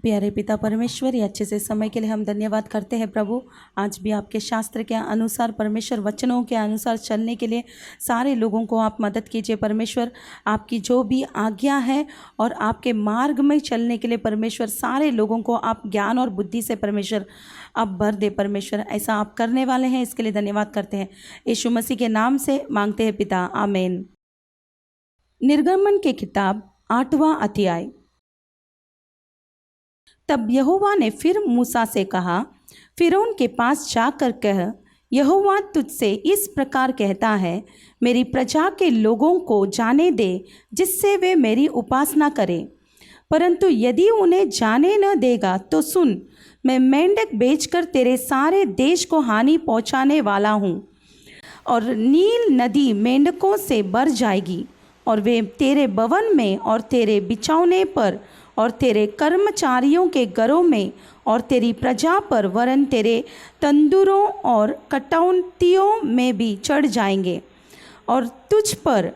प्यारे पिता परमेश्वर, ये अच्छे से समय के लिए हम धन्यवाद करते हैं प्रभु। आज भी आपके शास्त्र के अनुसार, परमेश्वर वचनों के अनुसार चलने के लिए सारे लोगों को आप मदद कीजिए परमेश्वर। आपकी जो भी आज्ञा है और आपके मार्ग में चलने के लिए परमेश्वर सारे लोगों को आप ज्ञान और बुद्धि से परमेश्वर आप भर दे परमेश्वर। ऐसा आप करने वाले हैं, इसके लिए धन्यवाद करते हैं। यीशु मसीह के नाम से मांगते हैं पिता, आमीन। निर्गमन की किताब 8वां अध्याय। तब यहोवा ने फिर मूसा से कहा, फिरौन के पास जाकर कह, यहोवा तुझसे इस प्रकार कहता है, मेरी प्रजा के लोगों को जाने दे जिससे वे मेरी उपासना करें। परंतु यदि उन्हें जाने न देगा तो सुन, मैं मेंढक बेचकर तेरे सारे देश को हानि पहुंचाने वाला हूँ, और नील नदी मेंढकों से भर जाएगी, और वे तेरे भवन में और तेरे बिछौने पर और तेरे कर्मचारियों के घरों में और तेरी प्रजा पर वरन तेरे तंदूरों और कटौतियों में भी चढ़ जाएंगे, और तुझ पर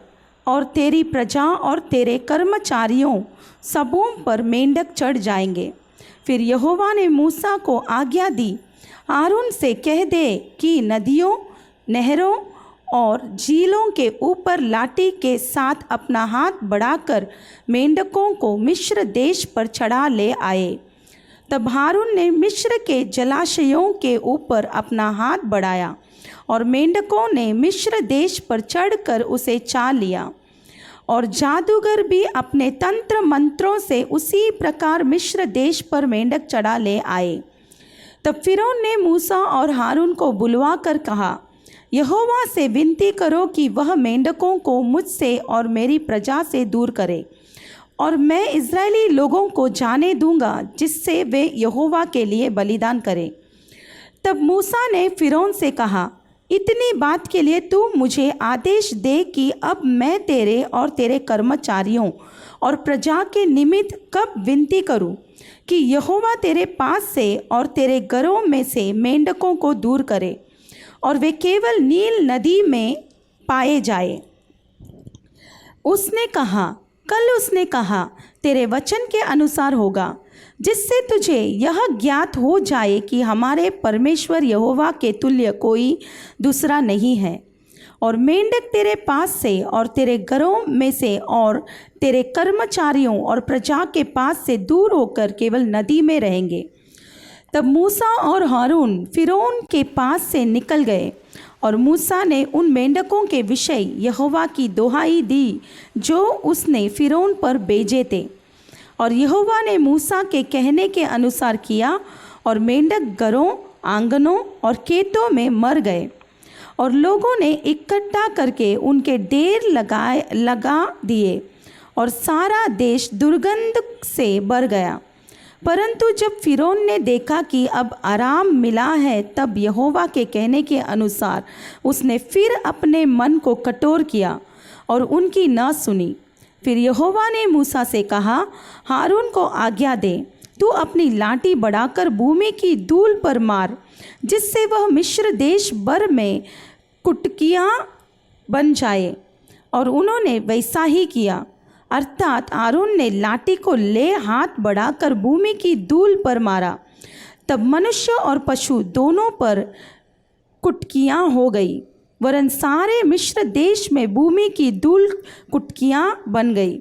और तेरी प्रजा और तेरे कर्मचारियों सबों पर मेंढक चढ़ जाएंगे। फिर यहोवा ने मूसा को आज्ञा दी, हारून से कह दे कि नदियों, नहरों और झीलों के ऊपर लाठी के साथ अपना हाथ बढ़ाकर मेंढकों को मिस्र देश पर चढ़ा ले आए। तब हारून ने मिस्र के जलाशयों के ऊपर अपना हाथ बढ़ाया, और मेंढकों ने मिस्र देश पर चढ़कर उसे चा लिया। और जादूगर भी अपने तंत्र मंत्रों से उसी प्रकार मिस्र देश पर मेंढक चढ़ा ले आए। तब फिरौन ने मूसा और हारून को बुलवा कर कहा, यहोवा से विनती करो कि वह मेंढकों को मुझसे और मेरी प्रजा से दूर करे, और मैं इस्राएली लोगों को जाने दूंगा जिससे वे यहोवा के लिए बलिदान करें। तब मूसा ने फिरौन से कहा, इतनी बात के लिए तू मुझे आदेश दे कि अब मैं तेरे और तेरे कर्मचारियों और प्रजा के निमित्त कब विनती करूं कि यहोवा तेरे पास से और तेरे घरों में से मेंढकों को दूर करे, और वे केवल नील नदी में पाए जाए। उसने कहा, तेरे वचन के अनुसार होगा, जिससे तुझे यह ज्ञात हो जाए कि हमारे परमेश्वर यहोवा के तुल्य कोई दूसरा नहीं है। और मेंढक तेरे पास से और तेरे घरों में से और तेरे कर्मचारियों और प्रजा के पास से दूर होकर केवल नदी में रहेंगे। तब मूसा और हारून फिरौन के पास से निकल गए, और मूसा ने उन मेंढकों के विषय यहोवा की दोहाई दी जो उसने फिरौन पर भेजे थे। और यहोवा ने मूसा के कहने के अनुसार किया, और मेंढक घरों, आंगनों और खेतों में मर गए, और लोगों ने इकट्ठा करके उनके ढेर लगा दिए, और सारा देश दुर्गंध से भर गया। परंतु जब फिरौन ने देखा कि अब आराम मिला है, तब यहोवा के कहने के अनुसार उसने फिर अपने मन को कठोर किया और उनकी न सुनी। फिर यहोवा ने मूसा से कहा, हारून को आज्ञा दे, तू अपनी लाठी बढ़ाकर भूमि की धूल पर मार, जिससे वह मिस्र देश भर में कुटकियाँ बन जाए। और उन्होंने वैसा ही किया, अर्थात हारून ने लाठी को ले हाथ बढ़ाकर भूमि की धूल पर मारा। तब मनुष्य और पशु दोनों पर कुटकियाँ हो गई, वरन सारे मिस्र देश में भूमि की धूल कुटकियाँ बन गई।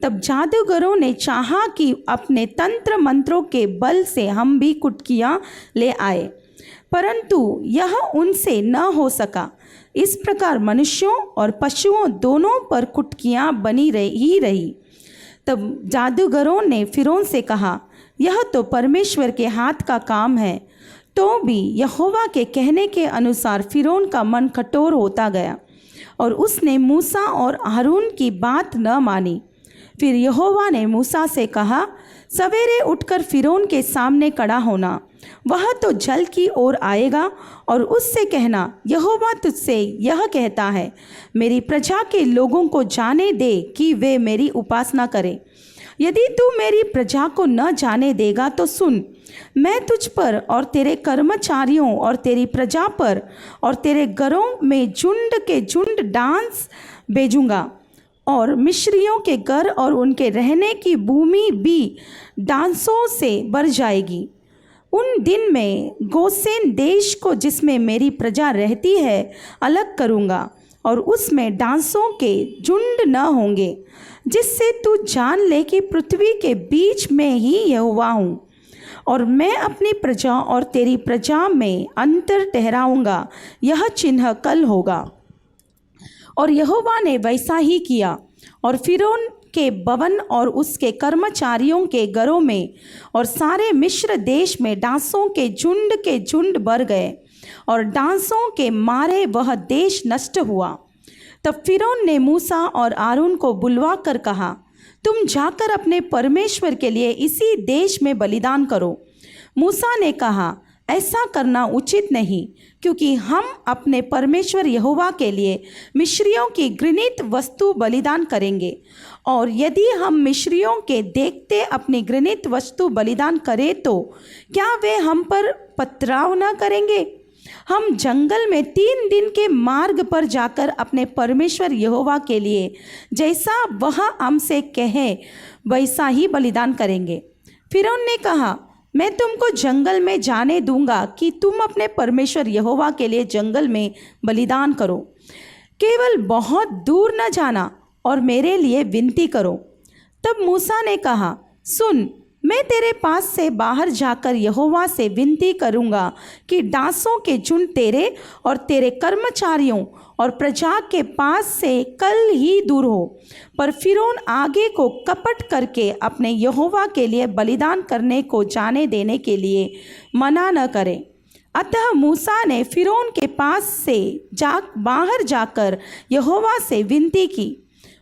तब जादूगरों ने चाहा कि अपने तंत्र मंत्रों के बल से हम भी कुटकियाँ ले आए, परंतु यह उनसे न हो सका। इस प्रकार मनुष्यों और पशुओं दोनों पर कुटकियाँ बनी रही। तब जादूगरों ने फिरौन से कहा, यह तो परमेश्वर के हाथ का काम है। तो भी यहोवा के कहने के अनुसार फिरौन का मन कठोर होता गया, और उसने मूसा और हारून की बात न मानी। फिर यहोवा ने मूसा से कहा, सवेरे उठकर फिरौन के सामने खड़ा होना, वह तो जल की ओर आएगा, और उससे कहना, यहोवा तुझसे यह कहता है, मेरी प्रजा के लोगों को जाने दे कि वे मेरी उपासना करें। यदि तू मेरी प्रजा को न जाने देगा तो सुन, मैं तुझ पर और तेरे कर्मचारियों और तेरी प्रजा पर और तेरे घरों में झुंड के झुंड डांस भेजूंगा, और मिस्रियों के घर और उनके रहने की भूमि भी डांसों से भर जाएगी। उन दिन में गोसेन देश को, जिसमें मेरी प्रजा रहती है, अलग करूँगा और उसमें डांसों के झुंड न होंगे, जिससे तू जान ले कि पृथ्वी के बीच में ही यहोवा हूँ। और मैं अपनी प्रजा और तेरी प्रजा में अंतर ठहराऊँगा, यह चिन्ह कल होगा। और यहोवा ने वैसा ही किया, और फिरौन के भवन और उसके कर्मचारियों के घरों में और सारे मिस्र देश में डांसों के झुंड भर गए, और डांसों के मारे वह देश नष्ट हुआ। तब फिरौन ने मूसा और आरून को बुलवा कर कहा, तुम जाकर अपने परमेश्वर के लिए इसी देश में बलिदान करो। मूसा ने कहा, ऐसा करना उचित नहीं, क्योंकि हम अपने परमेश्वर यहोवा के लिए मिस्रियों की घृणित वस्तु बलिदान करेंगे। और यदि हम मिस्रियों के देखते अपनी घृणित वस्तु बलिदान करें, तो क्या वे हम पर पथराव न करेंगे? हम जंगल में 3 दिन के मार्ग पर जाकर अपने परमेश्वर यहोवा के लिए जैसा वह हमसे कहे वैसा ही बलिदान करेंगे। फिरौन ने कहा, मैं तुमको जंगल में जाने दूंगा कि तुम अपने परमेश्वर यहोवा के लिए जंगल में बलिदान करो, केवल बहुत दूर न जाना और मेरे लिए विनती करो। तब मूसा ने कहा, सुन, मैं तेरे पास से बाहर जाकर यहोवा से विनती करूंगा कि डांसों के झुंड तेरे और तेरे कर्मचारियों और प्रजा के पास से कल ही दूर हो। पर फिरौन आगे को कपट करके अपने यहोवा के लिए बलिदान करने को जाने देने के लिए मना न करे। अतः मूसा ने फिरौन के पास से बाहर जाकर यहोवा से विनती की,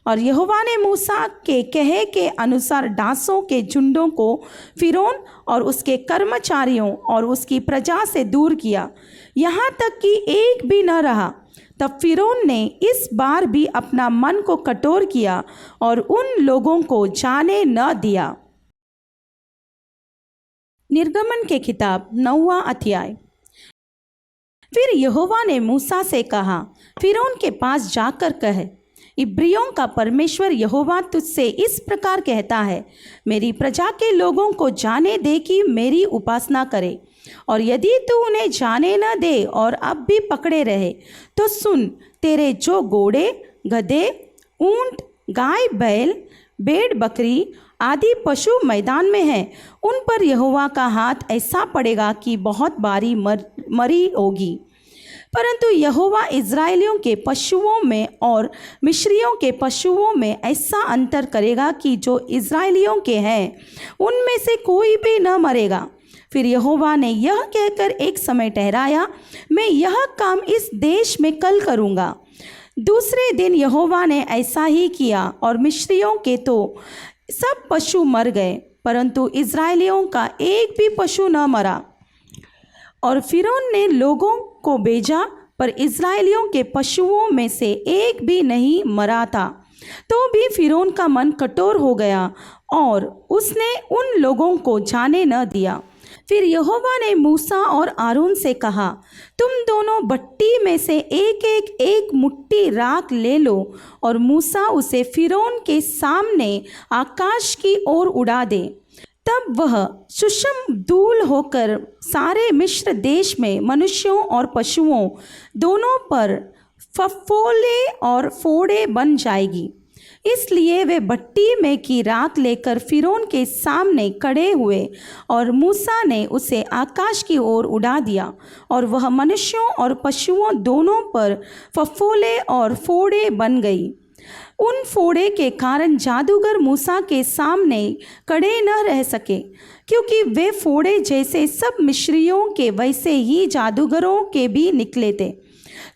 और यहोवा ने मूसा के कहे के अनुसार डांसों के झुंडों को फिरौन और उसके कर्मचारियों और उसकी प्रजा से दूर किया, यहाँ तक कि एक भी न रहा। तब फिरौन ने इस बार भी अपना मन को कठोर किया और उन लोगों को जाने न दिया। निर्गमन के किताब 9वां अध्याय। फिर यहोवा ने मूसा से कहा, फिरौन के पास जाकर कह, इब्रियों का परमेश्वर यहोवा तुझसे इस प्रकार कहता है, मेरी प्रजा के लोगों को जाने दे कि मेरी उपासना करे, और यदि तू उन्हें जाने न दे और अब भी पकड़े रहे, तो सुन, तेरे जो घोड़े, गधे, ऊंट, गाय, बैल, भेड़, बकरी आदि पशु मैदान में हैं, उन पर यहोवा का हाथ ऐसा पड़ेगा कि बहुत भारी मरी होगी। परंतु यहोवा इज़राइलियों के पशुओं में और मिस्रियों के पशुओं में ऐसा अंतर करेगा कि जो इज़राइलियों के हैं उनमें से कोई भी न मरेगा। फिर यहोवा ने यह कहकर एक समय ठहराया, मैं यह काम इस देश में कल करूँगा। दूसरे दिन यहोवा ने ऐसा ही किया, और मिस्रियों के तो सब पशु मर गए, परंतु इज़राइलियों का एक भी पशु न मरा। और फिरौन ने लोगों को भेजा, पर इज़राइलियों के पशुओं में से एक भी नहीं मरा था। तो भी फिरौन का मन कठोर हो गया और उसने उन लोगों को जाने न दिया। फिर यहोवा ने मूसा और आरून से कहा, तुम दोनों भट्टी में से एक मुट्ठी राख ले लो, और मूसा उसे फिरौन के सामने आकाश की ओर उड़ा दे। तब वह सूक्ष्म धूल होकर सारे मिस्र देश में मनुष्यों और पशुओं दोनों पर फफोले और फोड़े बन जाएगी। इसलिए वे भट्टी में की राख लेकर फिरौन के सामने खड़े हुए, और मूसा ने उसे आकाश की ओर उड़ा दिया, और वह मनुष्यों और पशुओं दोनों पर फफोले और फोड़े बन गई। उन फोड़े के कारण जादूगर मूसा के सामने खड़े न रह सके, क्योंकि वे फोड़े जैसे सब मिस्रियों के वैसे ही जादूगरों के भी निकले थे।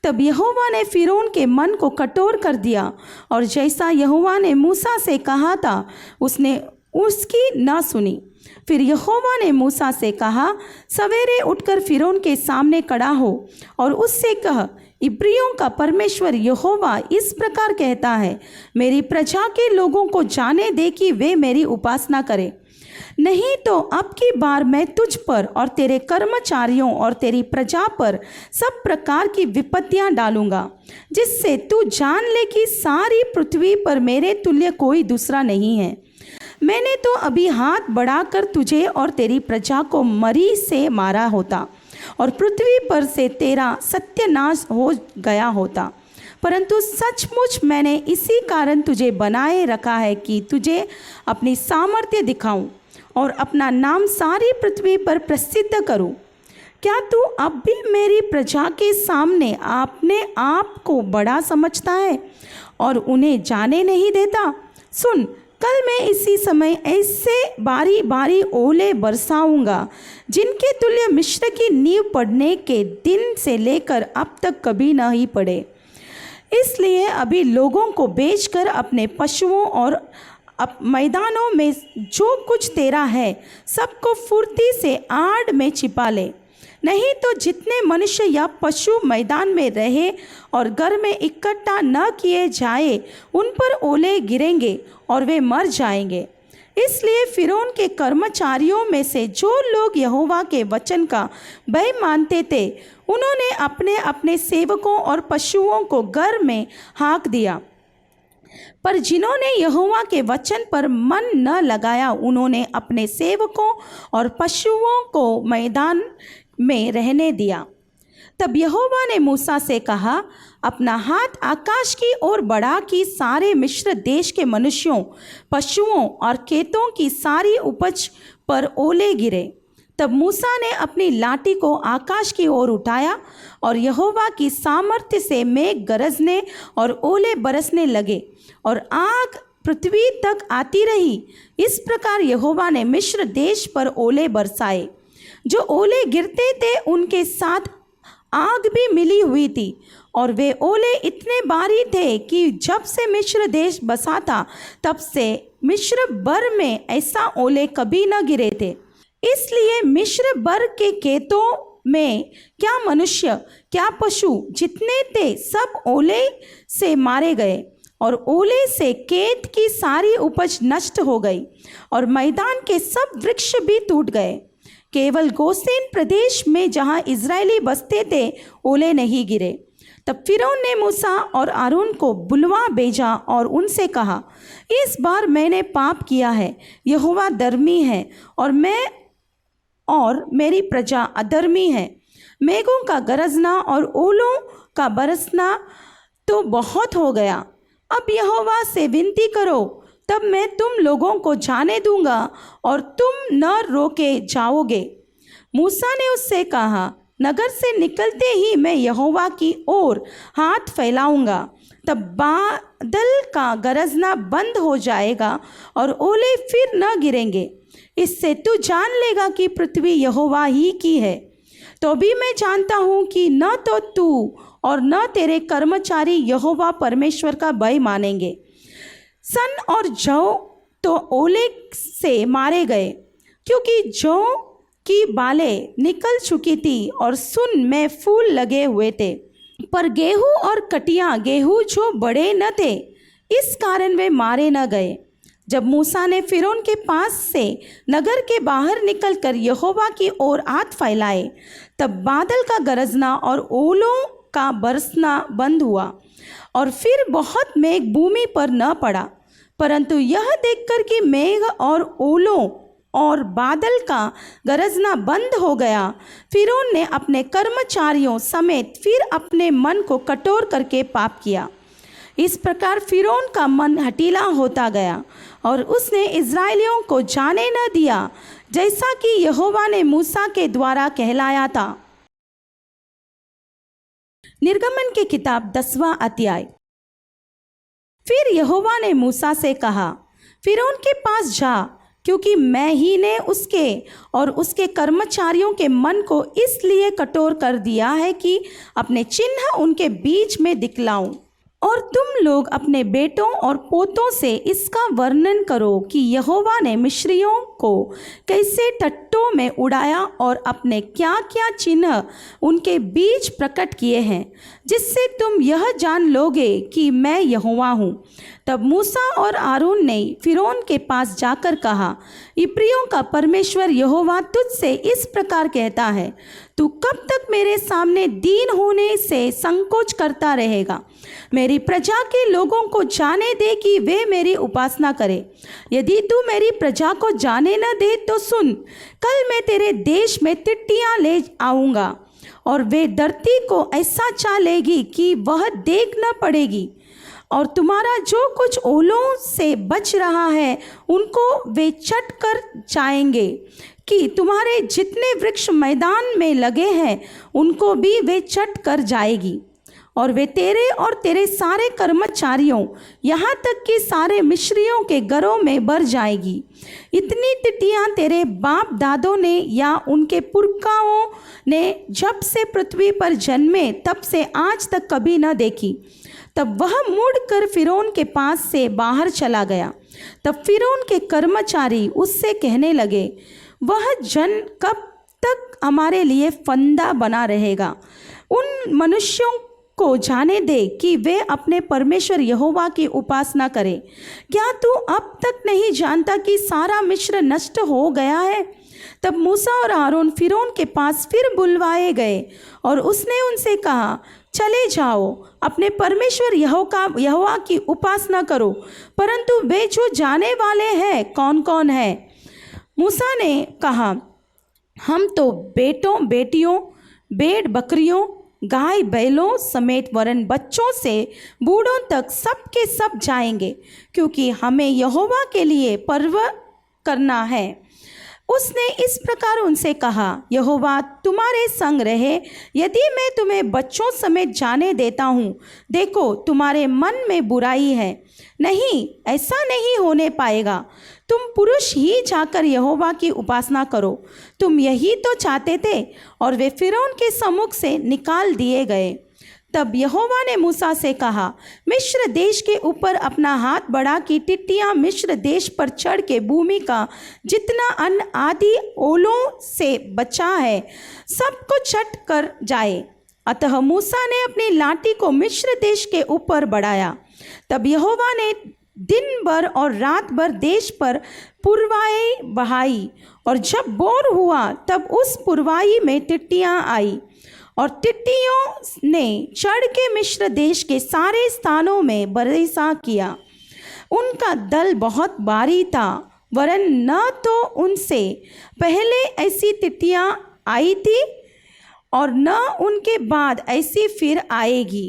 तब यहोवा ने फिरौन के मन को कठोर कर दिया, और जैसा यहोवा ने मूसा से कहा था उसने उसकी न सुनी। फिर यहोवा ने मूसा से कहा, सवेरे उठकर फिरौन के सामने खड़ा हो और उससे कह, इब्रियों का परमेश्वर यहोवा इस प्रकार कहता है, मेरी प्रजा के लोगों को जाने दे कि वे मेरी उपासना करें। नहीं तो अब की बार मैं तुझ पर और तेरे कर्मचारियों और तेरी प्रजा पर सब प्रकार की विपत्तियां डालूंगा, जिससे तू जान ले कि सारी पृथ्वी पर मेरे तुल्य कोई दूसरा नहीं है। मैंने तो अभी हाथ बढ़ाकर तुझे और तेरी प्रजा को मरी से मारा होता और पृथ्वी पर से तेरा सत्यानाश हो गया होता, परंतु सचमुच मैंने इसी कारण तुझे बनाए रखा है कि तुझे अपनी सामर्थ्य दिखाऊं और अपना नाम सारी पृथ्वी पर प्रसिद्ध करूं। क्या तू अब भी मेरी प्रजा के सामने अपने आप को बड़ा समझता है और उन्हें जाने नहीं देता? सुन, कल मैं इसी समय ऐसे बारी बारी ओले बरसाऊंगा जिनके तुल्य मिस्र की नींव पड़ने के दिन से लेकर अब तक कभी नहीं पड़े। इसलिए अभी लोगों को बेचकर अपने पशुओं और मैदानों में जो कुछ तेरा है सबको फुर्ती से आड़ में छिपा ले, नहीं तो जितने मनुष्य या पशु मैदान में रहे और घर में इकट्ठा न किए जाए उन पर ओले गिरेंगे और वे मर जाएंगे। इसलिए फिरौन के कर्मचारियों में से जो लोग यहोवा के वचन का भय मानते थे, उन्होंने अपने अपने सेवकों और पशुओं को घर में हाँक दिया, पर जिन्होंने यहोवा के वचन पर मन न लगाया, उन्होंने अपने सेवकों और पशुओं को मैदान में रहने दिया। तब यहोवा ने मूसा से कहा, अपना हाथ आकाश की ओर बढ़ा कि सारे मिस्र देश के मनुष्यों, पशुओं और खेतों की सारी उपज पर ओले गिरे। तब मूसा ने अपनी लाठी को आकाश की ओर उठाया और यहोवा की सामर्थ्य से मेघ गरजने और ओले बरसने लगे और आग पृथ्वी तक आती रही। इस प्रकार यहोवा ने मिस्र देश पर ओले बरसाए। जो ओले गिरते थे उनके साथ आग भी मिली हुई थी, और वे ओले इतने भारी थे कि जब से मिस्र देश बसा था तब से मिस्र भर में ऐसा ओले कभी न गिरे थे। इसलिए मिस्र भर के खेतों में क्या मनुष्य क्या पशु जितने थे सब ओले से मारे गए, और ओले से खेत की सारी उपज नष्ट हो गई और मैदान के सब वृक्ष भी टूट गए। केवल गोसेन प्रदेश में जहाँ इजरायली बसते थे ओले नहीं गिरे। तब फिरौन ने मूसा और आरून को बुलवा भेजा और उनसे कहा, इस बार मैंने पाप किया है, यहोवा धर्मी है और मैं और मेरी प्रजा अधर्मी है। मेघों का गरजना और ओलों का बरसना तो बहुत हो गया। अब यहोवा से विनती करो, तब मैं तुम लोगों को जाने दूंगा और तुम न रोके जाओगे। मूसा ने उससे कहा, नगर से निकलते ही मैं यहोवा की ओर हाथ फैलाऊंगा, तब बादल का गरजना बंद हो जाएगा और ओले फिर न गिरेंगे। इससे तू जान लेगा कि पृथ्वी यहोवा ही की है। तो भी मैं जानता हूँ कि न तो तू और न तेरे कर्मचारी यहोवा परमेश्वर का भय मानेंगे। सन और जौ तो ओले से मारे गए, क्योंकि जौ की बालें निकल चुकी थी और सुन में फूल लगे हुए थे, पर गेहूं और कटिया गेहूं जो बड़े न थे, इस कारण वे मारे न गए। जब मूसा ने फिरौन के पास से नगर के बाहर निकलकर यहोवा की ओर हाथ फैलाए, तब बादल का गरजना और ओलों का बरसना बंद हुआ और फिर बहुत मेघ भूमि पर न पड़ा। परंतु यह देखकर कि मेघ और ओलों और बादल का गरजना बंद हो गया, फिरौन ने अपने कर्मचारियों समेत फिर अपने मन को कठोर करके पाप किया। इस प्रकार फिरौन का मन हठीला होता गया और उसने इस्राएलियों को जाने न दिया, जैसा कि यहोवा ने मूसा के द्वारा कहलाया था। निर्गमन की किताब 10वां अध्याय। फिर यहोवा ने मूसा से कहा, फिरौन के पास जा, क्योंकि मैं ही ने उसके और उसके कर्मचारियों के मन को इसलिए कठोर कर दिया है कि अपने चिन्ह उनके बीच में दिखलाऊं। और तुम लोग अपने बेटों और पोतों से इसका वर्णन करो कि यहोवा ने मिस्रियों को कैसे तट्टों में उड़ाया और अपने क्या क्या चिन्ह उनके बीच प्रकट किए हैं, जिससे तुम यह जान लोगे कि मैं यहोवा हूँ। तब मूसा और आरोन ने फिरौन के पास जाकर कहा, इब्रियों का परमेश्वर यहोवा तुझसे इस प्रकार कहता है, तू कब तक मेरे सामने दीन होने से संकोच करता रहेगा? मेरी प्रजा के लोगों को जाने दे कि वे मेरी उपासना करें। यदि तू मेरी प्रजा को जाने न दे तो सुन, कल मैं तेरे देश में तिट्टियाँ ले आऊँगा और वे धरती को ऐसा चालेगी कि वह देख न पड़ेगी, और तुम्हारा जो कुछ ओलों से बच रहा है उनको वे चट कर जाएंगे, कि तुम्हारे जितने वृक्ष मैदान में लगे हैं उनको भी वे चट कर जाएगी। और वे तेरे और तेरे सारे कर्मचारियों, यहाँ तक कि सारे मिस्रियों के घरों में भर जाएगी। इतनी तिट्टियाँ तेरे बाप दादों ने या उनके पुरखाओं ने जब से पृथ्वी पर जन्मे तब से आज तक कभी न देखी। तब वह मुड़कर फिरौन के पास से बाहर चला गया। तब फिरौन के कर्मचारी उससे कहने लगे, वह जन कब तक हमारे लिए फंदा बना रहेगा? उन मनुष्यों को जाने दे कि वे अपने परमेश्वर यहोवा की उपासना करें। क्या तू अब तक नहीं जानता कि सारा मिस्र नष्ट हो गया है? तब मूसा और आरोन फिरौन के पास फिर बुलवाए गए और उसने उनसे कहा, चले जाओ, अपने परमेश्वर यहोवा की उपासना करो। परंतु वे जो जाने वाले हैं कौन कौन है? मूसा ने कहा, हम तो बेटों बेटियों, भेड़ बकरियों, गाय बैलों समेत वरन बच्चों से बूढ़ों तक सब के सब जाएंगे, क्योंकि हमें यहोवा के लिए पर्व करना है। उसने इस प्रकार उनसे कहा, यहोवा तुम्हारे संग रहे। यदि मैं तुम्हें बच्चों समेत जाने देता हूँ, देखो तुम्हारे मन में बुराई है। नहीं, ऐसा नहीं होने पाएगा। तुम पुरुष ही जाकर यहोवा की उपासना करो। तुम यही तो चाहते थे। और वे फिरौन के सम्मुख से निकाल दिए गए। तब यहोवा ने मूसा से कहा, मिस्र देश के ऊपर अपना हाथ बढ़ा कि टिट्टियाँ मिस्र देश पर चढ़ के भूमि का जितना अन्न आदि ओलों से बचा है सबको चट कर जाए। अतः मूसा ने अपनी लाठी को मिस्र देश के ऊपर बढ़ाया। तब यहोवा ने दिन भर और रात भर देश पर पुरवाई बहाई, और जब भोर हुआ तब उस पुरवाई में टिट्टियाँ आई, और टिट्टियों ने चढ़ के मिस्र देश के सारे स्थानों में बरसा किया। उनका दल बहुत भारी था, वरन न तो उनसे पहले ऐसी टिट्टियाँ आई थी और न उनके बाद ऐसी फिर आएगी।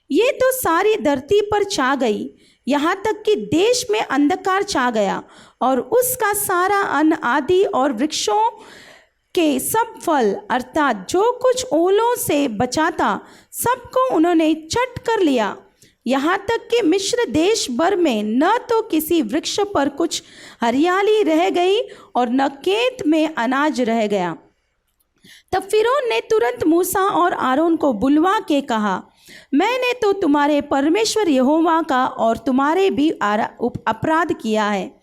ये तो सारी धरती पर छा गई, यहाँ तक कि देश में अंधकार छा गया, और उसका सारा अन्न आदि और वृक्षों के सब फल अर्थात जो कुछ ओलों से बचा था सबको उन्होंने चट कर लिया। यहाँ तक कि मिस्र देश भर में न तो किसी वृक्ष पर कुछ हरियाली रह गई और न खेत में अनाज रह गया। तब फिरौन ने तुरंत मूसा और आरोन को बुलवा के कहा, मैंने तो तुम्हारे परमेश्वर यहोवा का और तुम्हारे भी अपराध किया है,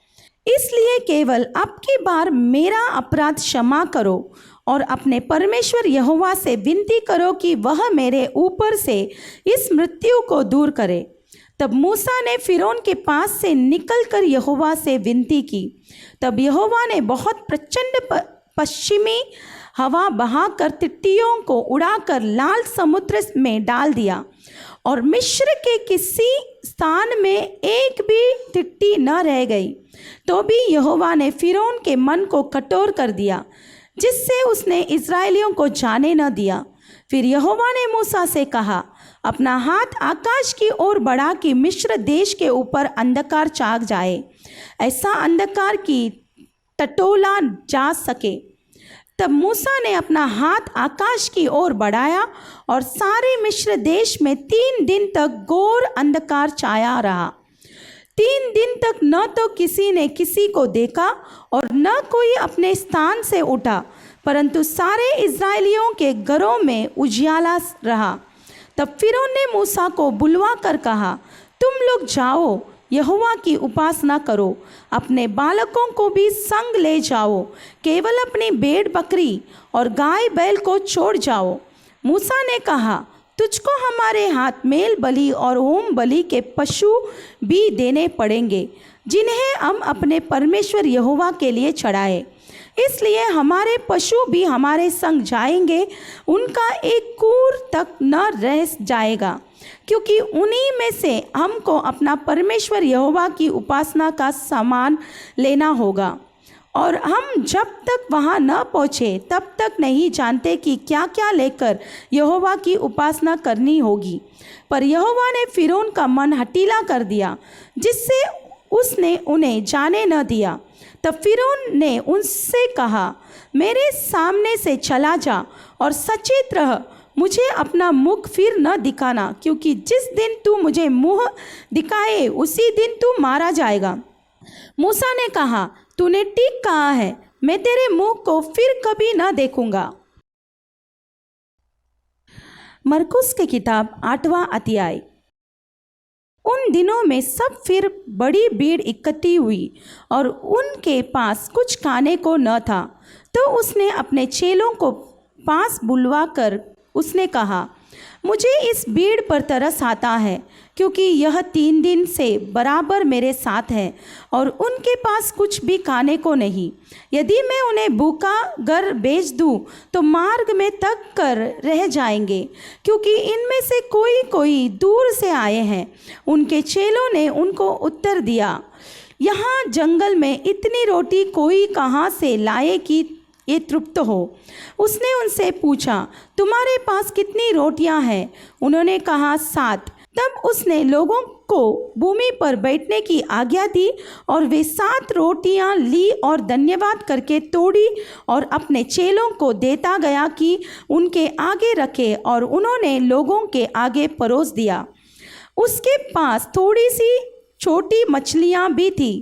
इसलिए केवल अब की बार मेरा अपराध क्षमा करो और अपने परमेश्वर यहोवा से विनती करो कि वह मेरे ऊपर से इस मृत्यु को दूर करे। तब मूसा ने फिरौन के पास से निकलकर यहोवा से विनती की। तब यहोवा ने बहुत प्रचंड पश्चिमी हवा बहाकर तिट्टियों को उड़ाकर लाल समुद्र में डाल दिया, और मिस्र के किसी स्थान में एक भी तिट्टी न रह गई। तो भी यहोवा ने फिरौन के मन को कठोर कर दिया, जिससे उसने इस्राएलियों को जाने न दिया। फिर यहोवा ने मूसा से कहा, अपना हाथ आकाश की ओर बढ़ा कि मिस्र देश के ऊपर अंधकार छा जाए, ऐसा अंधकार कि टटोला जा सके। तब मूसा ने अपना हाथ आकाश की ओर बढ़ाया, और सारे मिस्र देश में 3 दिन तक घोर अंधकार छाया रहा। 3 दिन तक न तो किसी ने किसी को देखा और न कोई अपने स्थान से उठा, परंतु सारे इस्राएलियों के घरों में उजियाला रहा। तब फिरौन ने मूसा को बुलवा कर कहा, तुम लोग जाओ, यहोवा की उपासना करो, अपने बालकों को भी संग ले जाओ, केवल अपनी भेड़ बकरी और गाय बैल को छोड़ जाओ। मूसा ने कहा, तुझको हमारे हाथ मेल बलि और होम बलि के पशु भी देने पड़ेंगे, जिन्हें हम अपने परमेश्वर यहोवा के लिए चढ़ाए। इसलिए हमारे पशु भी हमारे संग जाएंगे, उनका एक कूर तक न रह जाएगा, क्योंकि उन्हीं में से हमको अपना परमेश्वर यहोवा की उपासना का सामान लेना होगा। और हम जब तक वहाँ न पहुँचे तब तक नहीं जानते कि क्या क्या लेकर यहोवा की उपासना करनी होगी। पर यहोवा ने फिरौन का मन हठीला कर दिया, जिससे उसने उन्हें जाने न दिया। तब फिरौन ने उनसे कहा, मेरे सामने से चला जा और सचेत रह, मुझे अपना मुख फिर न दिखाना, क्योंकि जिस दिन तू मुझे मुँह दिखाए उसी दिन तू मारा जाएगा। मूसा ने कहा, तूने ठीक कहा है, मैं तेरे मुंह को फिर कभी न देखूंगा। मरकुस की किताब 8वां अध्याय। उन दिनों में सब फिर बड़ी भीड़ इकट्ठी हुई और उनके पास कुछ खाने को न था। तो उसने अपने चेलों को पास बुलवाकर उसने कहा, मुझे इस भीड़ पर तरस आता है, क्योंकि यह 3 दिन से बराबर मेरे साथ है और उनके पास कुछ भी खाने को नहीं। यदि मैं उन्हें भूखा घर भेज दूँ तो मार्ग में तक कर रह जाएंगे, क्योंकि इनमें से कोई कोई दूर से आए हैं। उनके चेलों ने उनको उत्तर दिया, यहाँ जंगल में इतनी रोटी कोई कहाँ से लाए कि ये तृप्त हो। उसने उनसे पूछा, तुम्हारे पास कितनी रोटियां हैं? उन्होंने कहा, 7। तब उसने लोगों को भूमि पर बैठने की आज्ञा दी और वे 7 रोटियां ली और धन्यवाद करके तोड़ी और अपने चेलों को देता गया कि उनके आगे रखे, और उन्होंने लोगों के आगे परोस दिया। उसके पास थोड़ी सी छोटी मछलियां भी थी।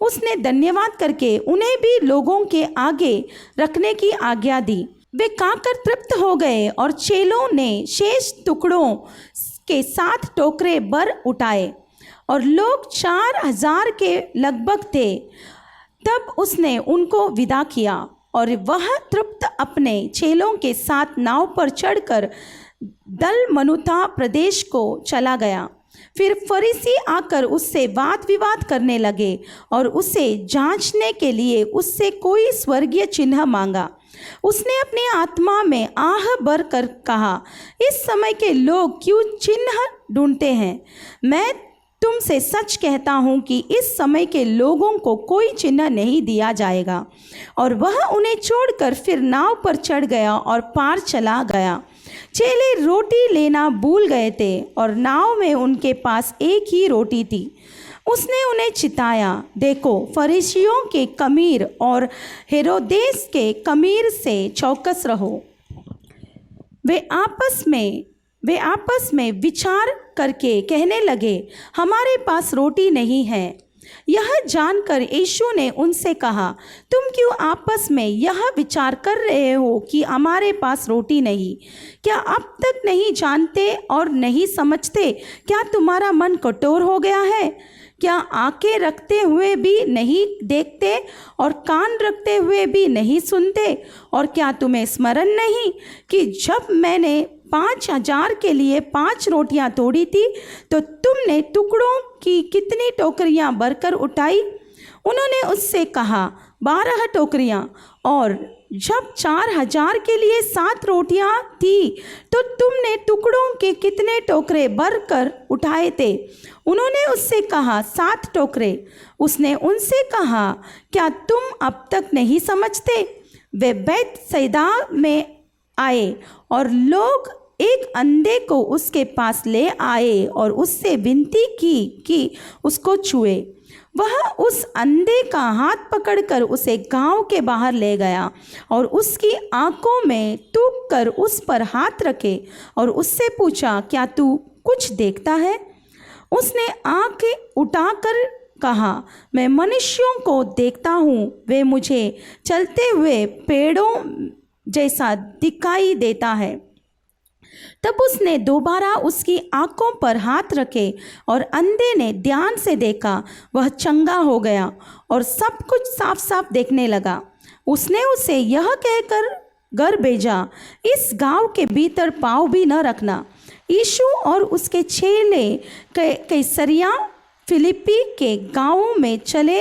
उसने धन्यवाद करके उन्हें भी लोगों के आगे रखने की आज्ञा दी। वे खाकर तृप्त हो गए और चेलों ने शेष टुकड़ों के 7 टोकरे भर उठाए, और लोग 4000 के लगभग थे। तब उसने उनको विदा किया और वह तृप्त अपने चेलों के साथ नाव पर चढ़कर दलमनुथा प्रदेश को चला गया। फिर फरीसी आकर उससे वाद विवाद करने लगे और उसे जांचने के लिए उससे कोई स्वर्गीय चिन्ह मांगा। उसने अपनी आत्मा में आह भर कर कहा, इस समय के लोग क्यों चिन्ह ढूंढते हैं? मैं तुमसे सच कहता हूँ कि इस समय के लोगों को कोई चिन्ह नहीं दिया जाएगा। और वह उन्हें छोड़कर फिर नाव पर चढ़ गया और पार चला गया। चेले रोटी लेना भूल गए थे और नाव में उनके पास एक ही रोटी थी। उसने उन्हें चिताया, देखो, फरीसियों के कमीर और हेरोदेस के कमीर से चौकस रहो। वे आपस में विचार करके कहने लगे, हमारे पास रोटी नहीं है। यह जानकर यीशु ने उनसे कहा, तुम क्यों आपस में यह विचार कर रहे हो कि हमारे पास रोटी नहीं? क्या अब तक नहीं जानते और नहीं समझते? क्या तुम्हारा मन कठोर हो गया है? क्या आंखें रखते हुए भी नहीं देखते और कान रखते हुए भी नहीं सुनते? और क्या तुम्हें स्मरण नहीं कि जब मैंने 5000 के लिए 5 रोटियां तोड़ी थी तो तुमने टुकड़ों की कितनी टोकरियां भरकर उठाई? उन्होंने उससे कहा, 12 टोकरियां। और जब 4000 के लिए 7 रोटियां थी तो तुमने टुकड़ों के कितने टोकरे भरकर उठाए थे? उन्होंने उससे कहा, 7 टोकरे। उसने उनसे कहा, क्या तुम अब तक नहीं समझते? वे बैतसैदा में आए और लोग एक अंधे को उसके पास ले आए और उससे विनती की कि उसको छुए। वह उस अंधे का हाथ पकड़कर उसे गांव के बाहर ले गया और उसकी आंखों में थूक कर उस पर हाथ रखे और उससे पूछा, क्या तू कुछ देखता है? उसने आंखें उठाकर कहा, मैं मनुष्यों को देखता हूँ, वे मुझे चलते हुए पेड़ों जैसा दिखाई देता है। तब उसने दोबारा उसकी आंखों पर हाथ रखे और अंधे ने ध्यान से देखा। वह चंगा हो गया और सब कुछ साफ साफ देखने लगा। उसने उसे यह कहकर घर भेजा, इस गांव के भीतर पाँव भी न रखना, यीशु और उसके चेले कैसरिया फिलिप्पी के गांवों में चले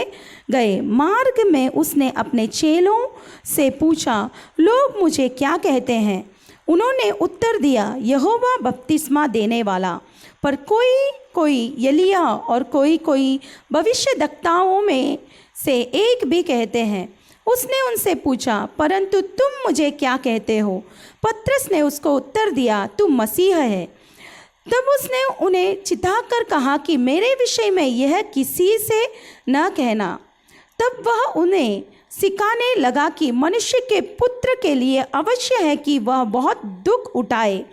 गए। मार्ग में उसने अपने चेलों से पूछा, लोग मुझे क्या कहते हैं? उन्होंने उत्तर दिया, यहोवा बपतिस्मा देने वाला, पर कोई कोई एलिय्याह और कोई कोई भविष्यद्वक्ताओं में से एक भी कहते हैं। उसने उनसे पूछा, परंतु तुम मुझे क्या कहते हो? पतरस ने उसको उत्तर दिया, तू मसीह है। तब उसने उन्हें चिताकर कहा कि मेरे विषय में यह किसी से न कहना। तब वह उन्हें सिखाने लगा कि मनुष्य के पुत्र के लिए अवश्य है कि वह बहुत दुख उठाए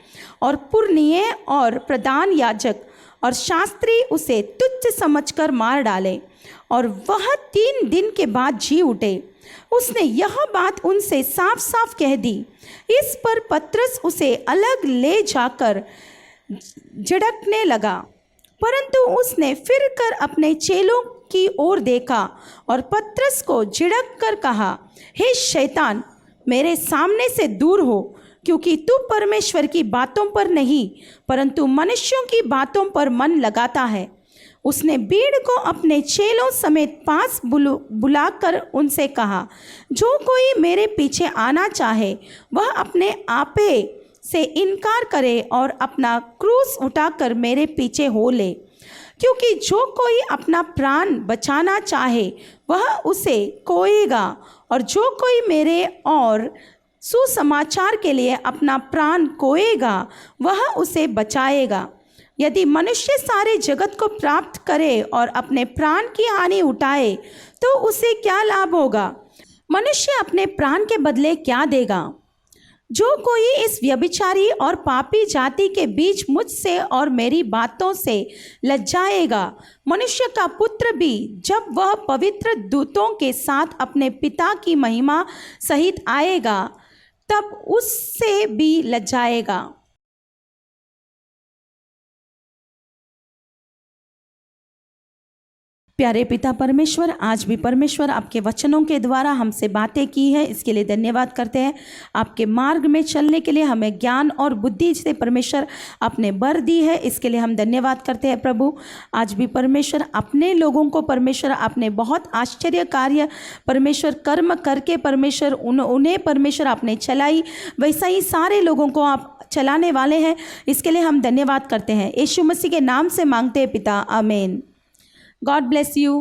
और पुरनीय और प्रधान याजक और शास्त्री उसे तुच्छ समझकर मार डाले और वह 3 दिन के बाद जी उठे। उसने यह बात उनसे साफ साफ कह दी। इस पर पतरस उसे अलग ले जाकर झिड़कने लगा, परंतु उसने फिर कर अपने चेलों की ओर देखा और पतरस को झिड़क कर कहा, हे शैतान, मेरे सामने से दूर हो, क्योंकि तू परमेश्वर की बातों पर नहीं परंतु मनुष्यों की बातों पर मन लगाता है। उसने भीड़ को अपने चेलों समेत पास बुलाकर उनसे कहा, जो कोई मेरे पीछे आना चाहे वह अपने आपे से इनकार करे और अपना क्रूस उठाकर मेरे पीछे हो ले। क्योंकि जो कोई अपना प्राण बचाना चाहे वह उसे खोएगा, और जो कोई मेरे और सुसमाचार के लिए अपना प्राण खोएगा वह उसे बचाएगा। यदि मनुष्य सारे जगत को प्राप्त करे और अपने प्राण की हानि उठाए तो उसे क्या लाभ होगा? मनुष्य अपने प्राण के बदले क्या देगा? जो कोई इस व्यभिचारी और पापी जाति के बीच मुझसे और मेरी बातों से लज्जाएगा, मनुष्य का पुत्र भी जब वह पवित्र दूतों के साथ अपने पिता की महिमा सहित आएगा तब उससे भी लज्जाएगा। प्यारे पिता परमेश्वर, आज भी परमेश्वर आपके वचनों के द्वारा हमसे बातें की है, इसके लिए धन्यवाद करते हैं। आपके मार्ग में चलने के लिए हमें ज्ञान और बुद्धि से परमेश्वर आपने बर दी है, इसके लिए हम धन्यवाद करते हैं। प्रभु, आज भी परमेश्वर अपने लोगों को परमेश्वर आपने बहुत आश्चर्य कार्य परमेश्वर कर्म करके परमेश्वर उन्हें परमेश्वर आपने चलाई, वैसा ही सारे लोगों को आप चलाने वाले हैं, इसके लिए हम धन्यवाद करते हैं। यीशु मसीह के नाम से मांगते हैं पिता, आमीन। God bless you.